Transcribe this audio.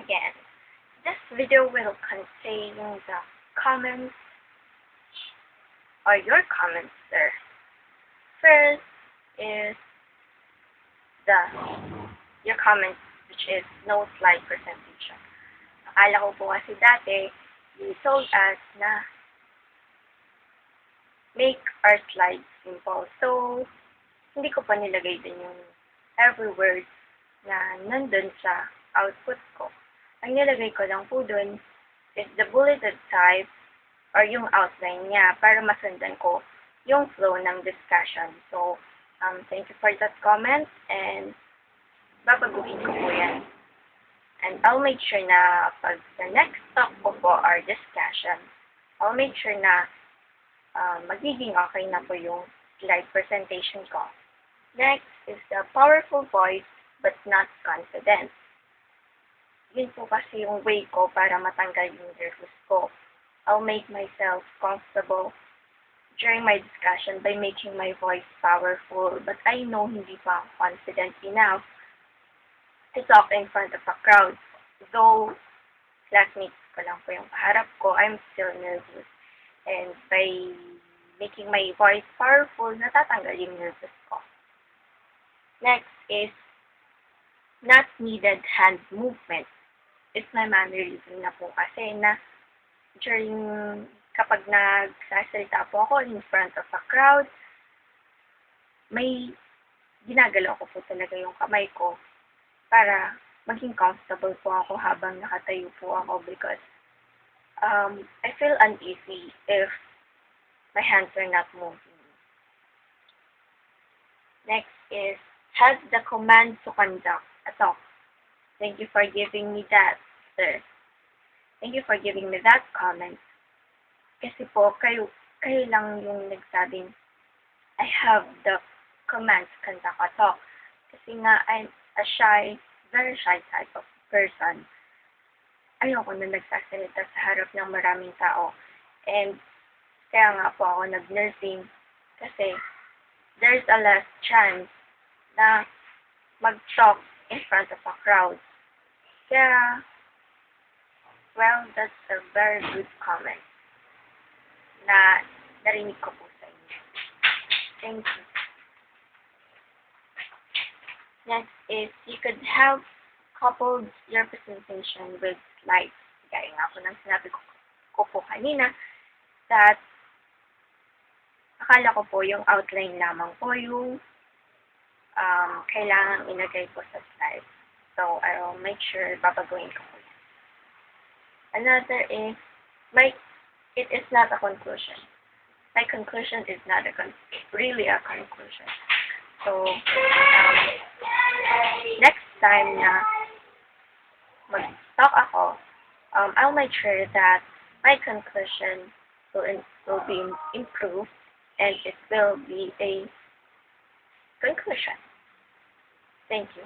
again. This video will contain the comments or your comments, sir. First is your comments, which is no slide presentation. Akala ko po kasi dati, you told us na make our slides simple. So, hindi ko pa nilagay din yung every word na nandun sa output ko. Ang nilagay ko lang po dun is the bulleted type or yung outline niya para masundan ko yung flow ng discussion. So, thank you for that comment and babaguhin ko po yan. And I'll make sure na pag the next talk ko po or discussion, I'll make sure na magiging okay na po yung slide presentation ko. Next is the powerful voice but not confident. Yun po kasi yung way ko para matanggal yung nervous ko. I'll make myself comfortable during my discussion by making my voice powerful, but I know hindi pa ako confident enough to talk in front of a crowd. Though classmates ko lang po yung kaharap ko, I'm still nervous. And by making my voice powerful, natatanggal yung nervous ko. Next is not needed hand movement. It's my mannerism na po kasi na during kapag nagsasalita po ako in front of a crowd, may ginagalaw ko po talaga yung kamay ko para maging comfortable po ako habang nakatayo po ako because I feel uneasy if my hands are not moving. Next is has the command to conduct a talk. Thank you for giving me that, sir. Thank you for giving me that comment. Kasi po, kayo lang yung nagsabing, I have the command to conduct a talk. Kasi nga, I'm a shy, very shy type of person. Ayoko na nagsasalita sa harap ng maraming tao. And kaya nga po ako nag-nursing kasi there's a less chance na mag-talk in front of a crowd. Kaya, well, that's a very good comment na narinig ko po sa inyo. Thank you. Next is, you could have coupled your presentation with slides. Gaya nga po ng sinabi ko po kanina, that akala ko po yung outline lamang po yung kailangan ilagay ko sa slides. So, I'll make sure babaguhin ko po yan. Another is, it is not a conclusion. My conclusion is not really a conclusion. So, next time na mag-talk ako, I'll make sure that my conclusion will be improved and it will be a conclusion. Thank you.